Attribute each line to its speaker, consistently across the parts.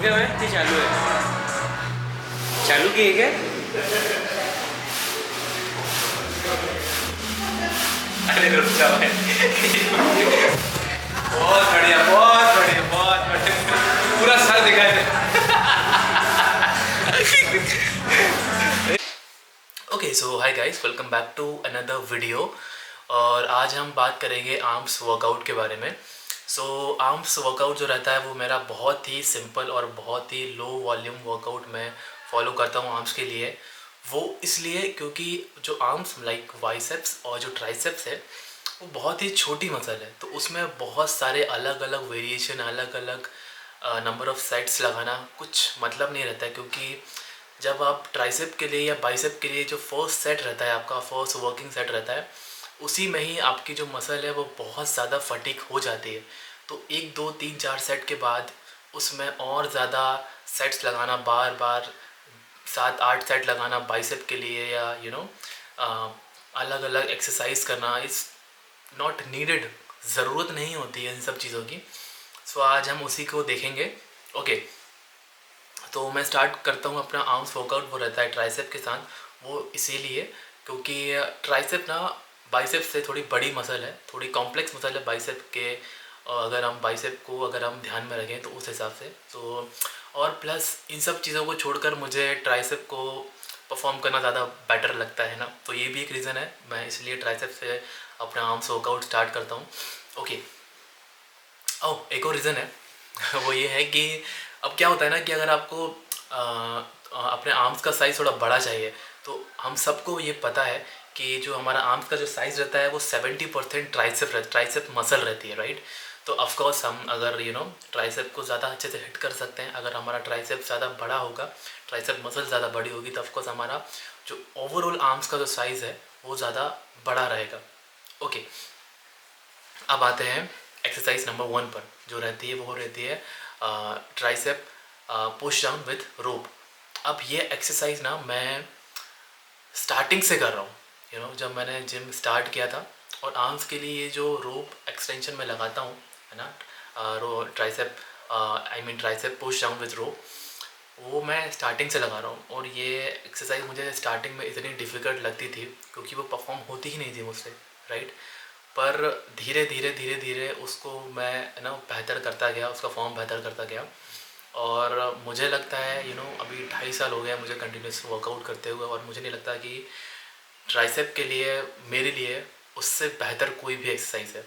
Speaker 1: गए हुए हैं? चालू है, चालू किए क्या? अरे रुक जाओ है। बहुत बढ़िया, बहुत बढ़िया, बहुत बढ़िया, पूरा सर दिखा दे। Okay so hi guys, welcome back to another video. और आज हम बात करेंगे आर्म्स वर्कआउट के बारे में। सो आर्म्स वर्कआउट जो रहता है वो मेरा बहुत ही सिंपल और बहुत ही लो वॉल्यूम वर्कआउट मैं फॉलो करता हूँ आर्म्स के लिए। वो इसलिए क्योंकि जो आर्म्स लाइक बाइसेप्स और जो ट्राइसेप्स है वो बहुत ही छोटी मसल है, तो उसमें बहुत सारे अलग अलग वेरिएशन, अलग अलग नंबर ऑफ़ सेट्स लगाना कुछ मतलब नहीं रहता है। क्योंकि जब आप ट्राइसेप के लिए या बाइसेप के लिए जो फर्स्ट सेट रहता है, आपका फर्स्ट वर्किंग सेट रहता है, उसी में ही आपकी जो मसल है वो बहुत ज़्यादा फटीक हो जाती है। तो 1 2 3 4 सेट के बाद उसमें और ज़्यादा सेट्स लगाना, बार बार 7 8 सेट लगाना बाइसेप के लिए, या अलग अलग एक्सरसाइज करना इज़ नॉट नीडेड। ज़रूरत नहीं होती है इन सब चीज़ों की। सो आज हम उसी को देखेंगे। ओके, तो मैं स्टार्ट करता हूँ अपना आर्म्स वर्कआउट। वो रहता है ट्राइसेप के साथ। वो इसीलिए क्योंकि ट्राइसेप ना बाइसेप से थोड़ी बड़ी मसल है, थोड़ी कॉम्प्लेक्स मसल है बाइसेप के। अगर हम बाइसेप को अगर हम ध्यान में रखें तो उस हिसाब से तो, और प्लस इन सब चीज़ों को छोड़कर मुझे ट्राइसेप को परफॉर्म करना ज़्यादा बेटर लगता है ना। तो ये भी एक रीज़न है, मैं इसलिए ट्राइसेप से अपना आर्म्स वर्कआउट स्टार्ट करता हूँ। ओके, एक और रीज़न है वो ये है कि अब क्या होता है ना कि अगर आपको अपने आर्म्स का साइज़ थोड़ा बड़ा चाहिए, तो हम सबको ये पता है कि जो हमारा आर्म्स का जो साइज़ रहता है वो 70% ट्राइसेप मसल रहती है, राइट। तो ऑफकोर्स हम अगर ट्राइसेप को ज़्यादा अच्छे से हिट कर सकते हैं। अगर हमारा ट्राइसेप ज़्यादा बड़ा होगा, ट्राइसेप मसल ज़्यादा बड़ी होगी, तो ऑफकोर्स हमारा जो ओवरऑल आर्म्स का जो साइज़ है वो ज़्यादा बड़ा रहेगा। ओके, अब आते हैं एक्सरसाइज नंबर 1 पर, जो रहती है वो रहती है ट्राइसेप पुश डाउन विथ रोप। अब ये एक्सरसाइज ना मैं स्टार्टिंग से कर रहा हूँ, जब मैंने जिम स्टार्ट किया था। और आर्म्स के लिए ये जो रोप एक्सटेंशन में लगाता हूँ, है ना, tricep tricep push down with rope, वो मैं स्टार्टिंग से लगा रहा हूँ। और ये एक्सरसाइज मुझे स्टार्टिंग में इतनी डिफ़िकल्ट लगती थी क्योंकि वो परफॉर्म होती ही नहीं थी मुझसे, राइट। पर धीरे धीरे धीरे धीरे उसको मैं बेहतर करता गया, उसका फॉर्म बेहतर करता गया। और मुझे लगता है अभी 2.5 साल हो गया मुझे कंटिन्यूस वर्कआउट करते हुए, और मुझे नहीं लगता कि ट्राइसेप के लिए, मेरे लिए उससे बेहतर कोई भी एक्सरसाइज है।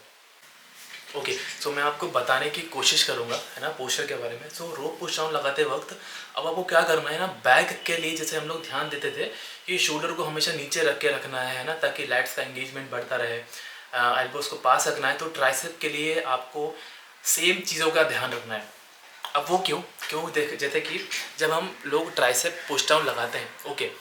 Speaker 1: ओके, सो मैं आपको बताने की कोशिश करूँगा, है ना, पोस्चर के बारे में। सो रोप पुश डाउन लगाते वक्त अब आपको क्या करना है ना, बैक के लिए जैसे हम लोग ध्यान देते थे कि शोल्डर को हमेशा नीचे रख के रखना है ना, ताकि लैट्स का एंगेजमेंट बढ़ता रहे, एल्बोस को पास रखना है। तो ट्राइसेप के लिए आपको सेम चीज़ों का ध्यान रखना है। अब वो क्यों क्यों देख, जैसे कि जब हम लोग ट्राइसेप पुश डाउन लगाते हैं, ओके,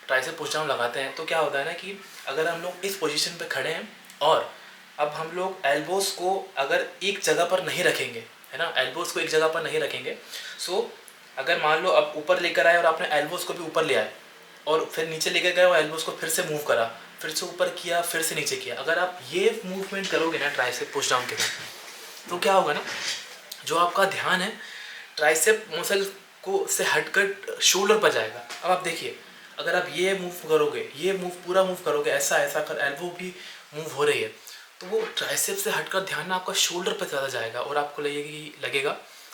Speaker 1: ट्राइसेप पुश डाउन लगाते हैं तो क्या होता है ना कि अगर हम लोग इस पोजीशन पे खड़े हैं और अब हम लोग एल्बोस को अगर एक जगह पर नहीं रखेंगे, है ना, एल्बोस को एक जगह पर नहीं रखेंगे। सो अगर मान लो आप ऊपर लेकर आए और आपने एल्बोस को भी ऊपर ले आए और फिर नीचे लेकर गए और एल्बोस को फिर से मूव करा, फिर से ऊपर किया, फिर से नीचे किया, अगर आप ये मूवमेंट करोगे ना ट्राइसेप पुश डाउन के साथ, तो क्या होगा ना, जो आपका ध्यान है ट्राइसेप मसल को से हटकर शोल्डर पर जाएगा। अब आप देखिए, अगर आप ये मूव करोगे, ये मूव पूरा मूव करोगे, ऐसा ऐसा कर, एल्बो भी मूव हो रही है, तो वो ट्राइसेप से हटकर ध्यान ना आपका शोल्डर पर ज़्यादा जाएगा और आपको लगेगा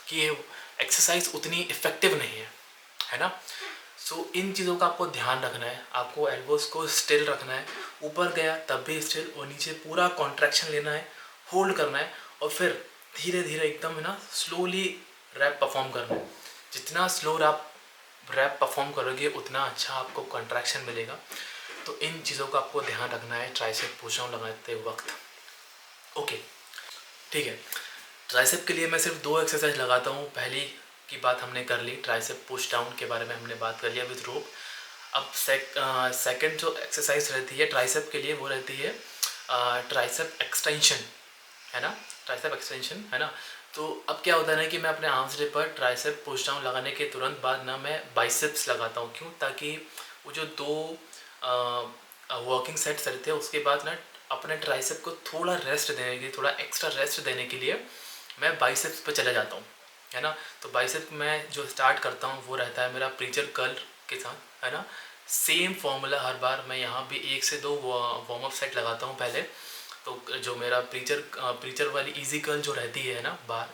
Speaker 1: कि ये एक्सरसाइज उतनी इफेक्टिव नहीं है ना। सो इन चीज़ों का आपको ध्यान रखना है। आपको एल्बोस को स्टिल रखना है, ऊपर गया तब भी स्टिल, और नीचे पूरा कॉन्ट्रैक्शन लेना है, होल्ड करना है, और फिर धीरे धीरे एकदम है ना स्लोली रैप परफॉर्म करना है। जितना स्लो रैप परफॉर्म करोगे उतना अच्छा आपको कॉन्ट्रैक्शन मिलेगा। तो इन चीज़ों का आपको ध्यान रखना है ट्राइसेप पुश डाउन लगाते वक्त। ओके, ठीक है। ट्राइसेप के लिए मैं सिर्फ 2 एक्सरसाइज लगाता हूँ। पहली की बात हमने कर ली, ट्राइसेप पुश डाउन के बारे में हमने बात कर लिया विद रोप। अब सेकंड जो एक्सरसाइज रहती है ट्राइसेप के लिए वो रहती है ट्राइसेप एक्सटेंशन, है ना, ट्राइसेप एक्सटेंशन, है ना। तो अब क्या होता है ना कि मैं अपने आर्म्स डे पर ट्राइसेप पुश डाउन लगाने के तुरंत बाद ना मैं बाइसेप्स लगाता हूँ। क्यों? ताकि वो जो 2 वर्किंग सेट्स रहते हैं उसके बाद ना अपने ट्राइसेप को थोड़ा रेस्ट देने के लिए, थोड़ा एक्स्ट्रा रेस्ट देने के लिए मैं बाइसेप्स पे चले जाता हूँ। है ना। तो बाइसेप मैं जो स्टार्ट करता हूँ वो रहता है मेरा प्रीचर कर्ल के साथ, है ना। सेम फॉर्मूला हर बार मैं यहाँ भी 1 से 2 वार्म अप सेट लगाता हूँ पहले। तो जो मेरा प्रीचर वाली इजी कर्ल जो रहती है ना बार,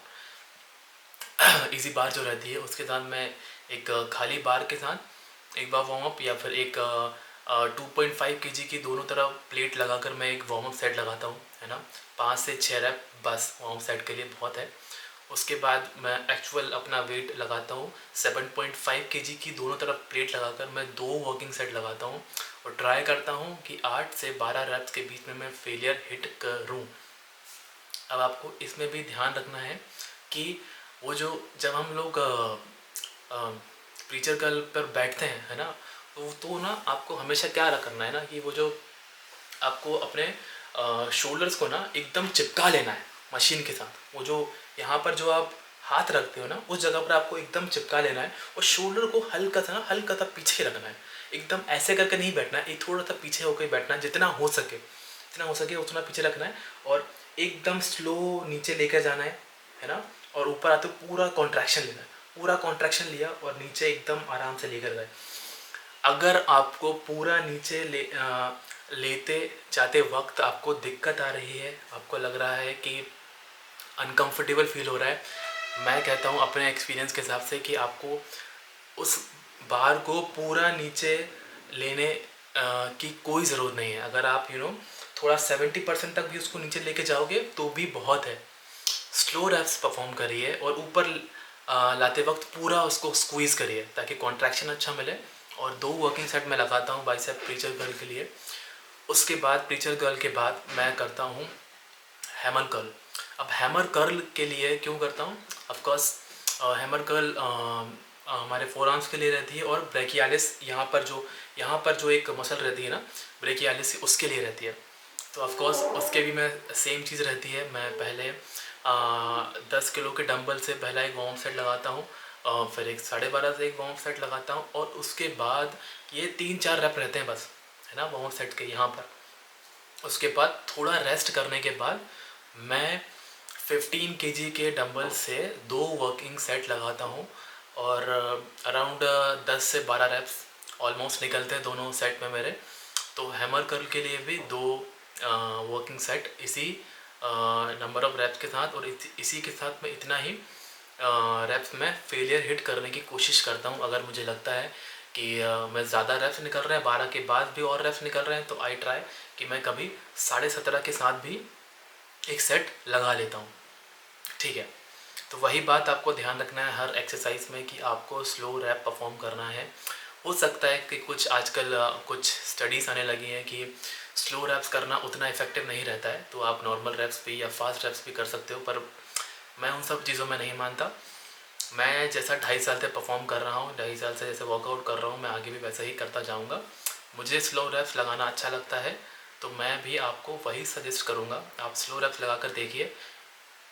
Speaker 1: इजी बार जो रहती है उसके साथ मैं एक खाली बार के साथ एक बार वार्म अप, या फिर एक 2.5 kg की दोनों तरफ प्लेट लगाकर मैं एक वार्म अप सेट लगाता हूँ, है ना। 5 से 6 रैप बस वार्म अप सेट के लिए बहुत है। उसके बाद मैं एक्चुअल अपना वेट लगाता हूँ 7.5 kg की दोनों तरफ प्लेट लगाकर मैं 2 वर्किंग सेट लगाता हूँ और ट्राई करता हूँ कि 8 से 12 रैप्स के बीच में मैं फेलियर हिट करूँ। अब आपको इसमें भी ध्यान रखना है कि वो जो जब हम लोग प्रीचर कर्ल पर बैठते हैं, है ना, तो ना आपको हमेशा क्या करना है ना कि वो जो आपको अपने शोल्डर्स को ना एकदम चिपका लेना है मशीन के साथ। वो जो यहाँ पर जो आप हाथ रखते हो ना उस जगह पर आपको एकदम चिपका लेना है और शोल्डर को हल्का सा पीछे रखना है। एकदम ऐसे करके नहीं बैठना है, एक थोड़ा सा पीछे होकर बैठना है, जितना हो सके उतना पीछे रखना है और एकदम स्लो नीचे लेकर जाना है ना। और ऊपर आते पूरा कॉन्ट्रैक्शन लेना है, पूरा कॉन्ट्रैक्शन लिया और नीचे एकदम आराम से लेकर गए। अगर आपको पूरा नीचे लेते जाते वक्त आपको दिक्कत आ रही है, आपको लग रहा है कि अनकंफर्टेबल फील हो रहा है, मैं कहता हूँ अपने एक्सपीरियंस के हिसाब से कि आपको उस बार को पूरा नीचे लेने की कोई ज़रूरत नहीं है। अगर आप थोड़ा 70% तक भी उसको नीचे लेके जाओगे तो भी बहुत है। स्लो रैप्स परफॉर्म करिए और ऊपर लाते वक्त पूरा उसको स्क्वीज़ करिए ताकि कॉन्ट्रैक्शन अच्छा मिले। और 2 वर्किंग सेट मैं लगाता हूँ बाइसेप प्रीचर कर्ल के लिए। उसके बाद प्रीचर कर्ल के बाद मैं करता हूँ हैमर कर्ल। अब हैमर कर्ल के लिए क्यों करता हूँ, ऑफकोर्स हैमर कर्ल हमारे फोर आर्म्स के लिए रहती है और ब्रेकियालिस यहाँ पर जो एक मसल रहती है ना ब्रेकियालिस, उसके लिए रहती है। तो ऑफकोर्स उसके भी मैं सेम चीज़ रहती है। मैं पहले 10 किलो के डंबल से पहला एक वार्म सेट लगाता हूँ, फिर एक 12.5 से एक वार्म सेट लगाता हूँ और उसके बाद ये 3-4 रैप रहते हैं बस, है ना, वार्म सेट के यहाँ पर। उसके बाद थोड़ा रेस्ट करने के बाद मैं 15 kg के डंबल से 2 वर्किंग सेट लगाता हूँ और अराउंड 10 से 12 रैप्स ऑलमोस्ट निकलते हैं दोनों सेट में मेरे। तो हैमर कर्ल के लिए भी 2 वर्किंग सेट इसी नंबर ऑफ रैप्स के साथ और इसी के साथ मैं इतना ही रैप्स में फेलियर हिट करने की कोशिश करता हूँ। अगर मुझे लगता है कि मैं ज़्यादा रैप्स निकल रहे हैं, 12 के बाद भी और रैप्स निकल रहे हैं, तो आई ट्राई कि मैं कभी 17.5 के साथ भी एक सेट लगा लेता हूँ, ठीक है। तो वही बात आपको ध्यान रखना है हर एक्सरसाइज में कि आपको स्लो रैप परफॉर्म करना है। हो सकता है कि कुछ आजकल कुछ स्टडीज़ आने लगी हैं कि स्लो रैप्स करना उतना इफेक्टिव नहीं रहता है, तो आप नॉर्मल रैप्स भी या फास्ट रैप्स भी कर सकते हो, पर मैं उन सब चीज़ों में नहीं मानता। मैं जैसा 2.5 साल से परफॉर्म कर रहा हूँ, 2.5 साल से जैसे वर्कआउट कर रहा हूँ, मैं आगे भी वैसा ही करता जाऊँगा। मुझे स्लो रैप्स लगाना अच्छा लगता है, तो मैं भी आपको वही सजेस्ट करूँगा। आप स्लो रैप्स लगा कर देखिए,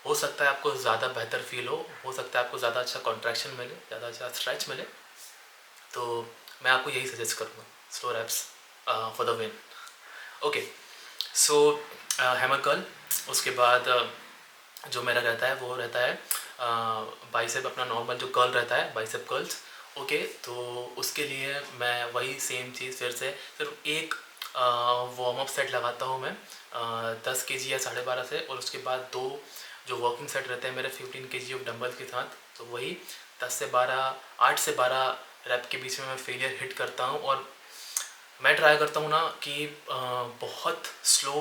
Speaker 1: हो सकता है आपको ज़्यादा बेहतर फील हो सकता है आपको ज़्यादा अच्छा कॉन्ट्रैक्शन मिले, ज़्यादा अच्छा स्ट्रेच मिले। तो मैं आपको यही सजेस्ट करूँगा, slow reps for the win. Okay, so hammer curl. उसके बाद जो मेरा रहता है वो रहता है बाइसेप, अपना नॉर्मल जो कर्ल रहता है बाइसेप कर्ल्स। ओके, तो उसके लिए मैं वही सेम चीज़ फिर से सिर्फ एक वार्म अप सेट लगाता हूँ मैं 10 kg या 12.5 से, और उसके बाद 2 जो वर्किंग सेट रहते हैं मेरे 15 kg ऑफ डंबल के साथ। तो वही 8 से 12 रैप के बीच में मैं फेलियर हिट करता हूँ। और मैं ट्राई करता हूँ ना कि बहुत स्लो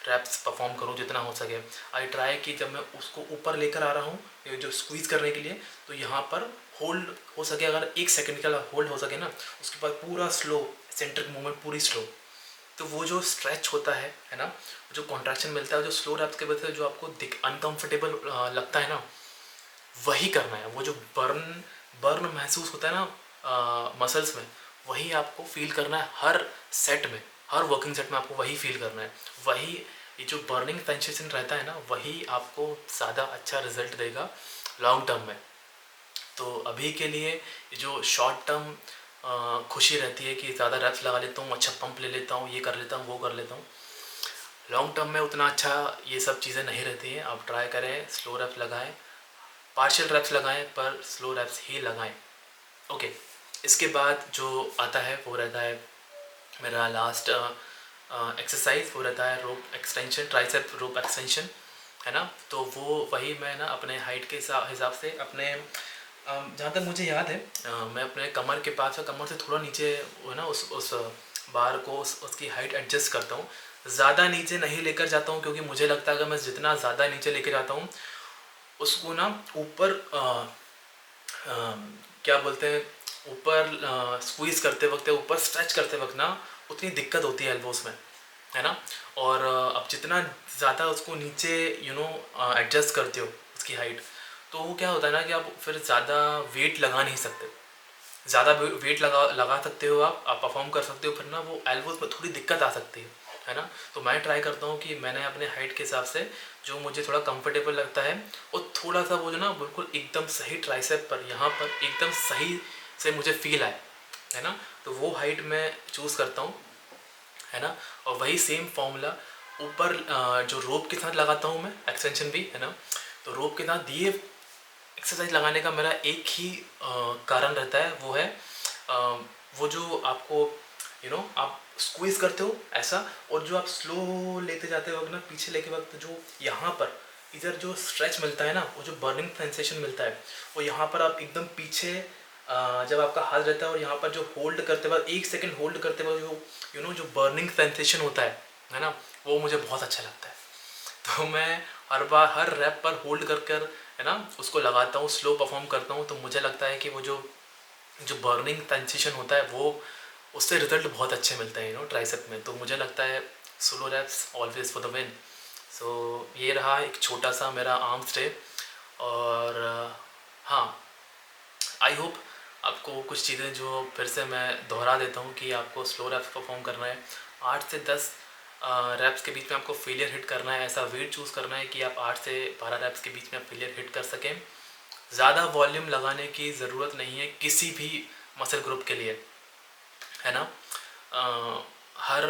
Speaker 1: रैप्स परफॉर्म करूँ जितना हो सके। आई ट्राई कि जब मैं उसको ऊपर लेकर आ रहा हूँ जो स्क्वीज़ करने के लिए, तो यहाँ पर होल्ड हो सके, अगर 1 सेकंड का होल्ड हो सके ना, उसके बाद पूरा स्लो सेंट्रिक मूवमेंट पूरी स्लो। तो वो जो स्ट्रेच होता है ना, जो कॉन्ट्रैक्शन मिलता है, जो स्लो रैप्स के वजह से जो आपको अनकम्फर्टेबल लगता है ना, वही करना है। वो जो बर्न महसूस होता है ना मसल्स में, वही आपको फील करना है हर सेट में, हर वर्किंग सेट में आपको वही फील करना है। वही ये जो बर्निंग सेंसेशन रहता है ना, वही आपको ज़्यादा अच्छा रिजल्ट देगा लॉन्ग टर्म में। तो अभी के लिए जो शॉर्ट टर्म खुशी रहती है कि ज़्यादा रैप्स लगा लेता हूँ, अच्छा पंप ले लेता हूँ, ये कर लेता हूँ, वो कर लेता हूँ, लॉन्ग टर्म में उतना अच्छा ये सब चीज़ें नहीं रहती हैं। आप ट्राई करें, स्लो रैप्स लगाएं, पार्शियल रैप्स लगाएं पर स्लो रैप्स ही लगाएं। ओके, इसके बाद जो आता है वो रहता है मेरा लास्ट एक्सरसाइज, वो रहता है रोप एक्सटेंशन, ट्राइसेप रोप एक्सटेंशन, है ना। तो वो वही मैं ना अपने हाइट के हिसाब से अपने जहाँ तक मुझे याद है मैं अपने कमर के पास, कमर से थोड़ा नीचे वो ना उस बार को उसकी हाइट एडजस्ट करता हूँ। ज़्यादा नीचे नहीं लेकर जाता हूँ क्योंकि मुझे लगता है अगर मैं जितना ज़्यादा नीचे लेकर जाता हूँ उसको ना ऊपर क्या बोलते हैं, ऊपर स्क्वीज़ करते वक्त, ऊपर स्ट्रेच करते वक्त ना उतनी दिक्कत होती है एल्बोस में, है ना। और अब जितना ज़्यादा उसको नीचे एडजस्ट करते हो उसकी हाइट, तो वो क्या होता है ना कि आप फिर ज़्यादा वेट लगा नहीं सकते। ज़्यादा वेट लगा सकते हो, आप परफॉर्म कर सकते हो, फिर ना वो एल्बोज में थोड़ी दिक्कत आ सकती है ना। तो मैं ट्राई करता हूँ कि मैंने अपने हाइट के हिसाब से जो मुझे थोड़ा कंफर्टेबल लगता है वो थोड़ा सा वो जो ना बिल्कुल एकदम सही ट्राइसेप पर, यहाँ पर एकदम सही से मुझे फील आए, है ना। तो वो हाइट मैं चूज़ करता हूँ, है ना। और वही सेम फॉर्मूला ऊपर जो रोप के साथ लगाता हूँ मैं, एक्सटेंशन भी, है ना। तो रोप के साथ ये एक्सरसाइज लगाने का मेरा एक ही कारण रहता है, वो है वो जो आपको आप स्क्वीज करते हो ऐसा, और जो आप स्लो लेते जाते वक्त ना, पीछे लेके वक्त जो यहाँ पर इधर जो स्ट्रेच मिलता है ना, वो जो बर्निंग सेंसेशन मिलता है, वो यहाँ पर आप एकदम पीछे जब आपका हाथ रहता है और यहाँ पर जो होल्ड करते वक्त 1 सेकंड होल्ड करते वक्त जो जो बर्निंग सेंसेशन होता है ना, वो मुझे बहुत अच्छा लगता है। तो मैं हर बार हर रैप पर होल्ड कर कर, है ना, उसको लगाता हूँ, स्लो परफॉर्म करता हूँ। तो मुझे लगता है कि वो जो जो बर्निंग सेंसेशन होता है वो, उससे रिजल्ट बहुत अच्छे मिलते हैं ट्राइसेप में। तो मुझे लगता है solo raps always for the win. So ये रहा एक छोटा सा मेरा आर्म्स डे। और हाँ, आई होप आपको कुछ चीज़ें जो फिर से मैं दोहरा देता हूँ कि आपको स्लो रैप्स परफॉर्म करना है, 8 से 10 रैप्स के बीच में आपको फेलियर हिट करना है, ऐसा वेट चूज़ करना है कि आप 8 से 12 रैप्स के बीच में आप फेलियर हिट कर सकें। ज़्यादा वॉल्यूम लगाने की ज़रूरत नहीं है किसी भी मसल ग्रुप के लिए, है ना। हर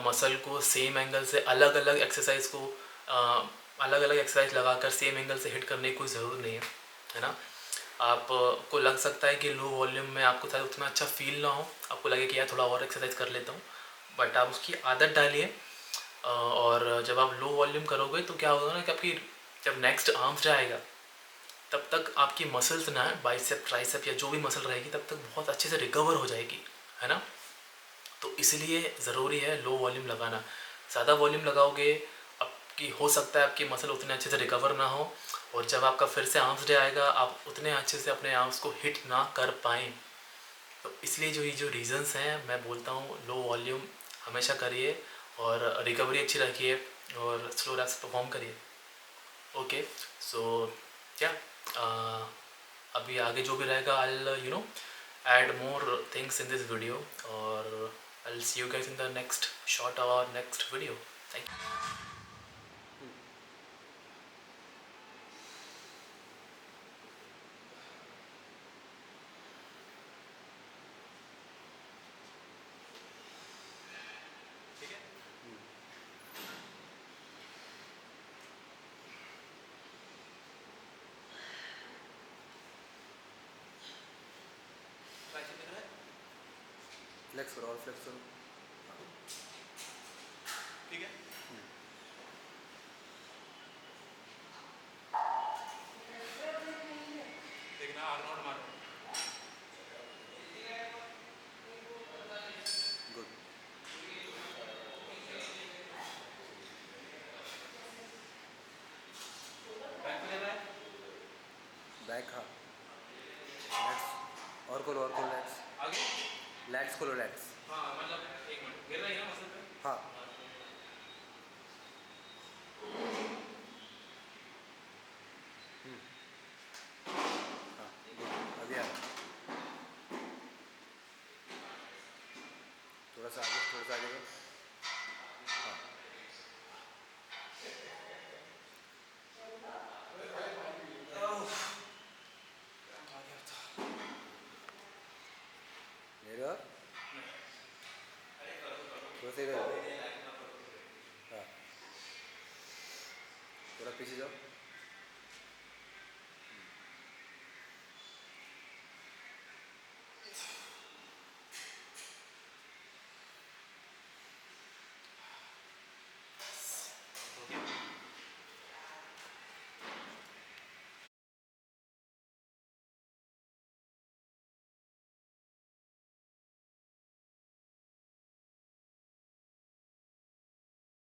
Speaker 1: मसल को सेम एंगल से अलग अलग एक्सरसाइज को अलग अलग एक्सरसाइज लगाकर सेम एंगल से हिट करने की कोई ज़रूरत नहीं है ना। आपको लग सकता है कि लो वॉल्यूम में आपको शायद उतना अच्छा फील ना हो, आपको लगे कि यार थोड़ा और एक्सरसाइज कर लेता हूँ, बट आप उसकी आदत डालिए। और जब आप लो वॉल्यूम करोगे तो क्या होगा ना कि आपकी जब नेक्स्ट आर्म्स जाएगा तब तक आपकी मसल्स ना, बाइसेप ट्राइसेप या जो भी मसल रहेगी, तब तक बहुत अच्छे से रिकवर हो जाएगी, है ना। तो इसलिए ज़रूरी है लो वॉल्यूम लगाना। ज़्यादा वॉल्यूम लगाओगे, आपकी हो सकता है आपकी मसल उतने अच्छे से रिकवर ना हो, और जब आपका फिर से आर्म्स डे आएगा आप उतने अच्छे से अपने आर्म्स को हिट ना कर पाएँ। तो इसलिए जो ये जो रीज़न्स हैं, मैं बोलता हूँ लो वॉल्यूम हमेशा करिए और रिकवरी अच्छी रखिए और स्लो रैप्स परफॉर्म करिए। ओके, सो क्या अभी आगे जो भी रहेगा I'll add more things in this video, or I'll see you guys in the next short or next video. Thank you.
Speaker 2: Flex करो और फ्लेक्स करो।
Speaker 1: ठीक है, देखना आर्नोल्ड मारो।
Speaker 2: गुड।
Speaker 1: बैक में लेना है,
Speaker 2: बैक, हाँ। लेट्स और खोलो लेट्स।
Speaker 1: आगे।
Speaker 2: लेट्स खोलो लेट्स।
Speaker 1: हाँ मतलब एक मिनट, गिर रही है ना मसल पे।
Speaker 2: हाँ हाँ, गुड। अभी आ थोड़ा सा आगे, थोड़ा सा आगे करो। हाँ, मेरे और थोड़ा सा इधर। हाँ, थोड़ा पीछे जाओ।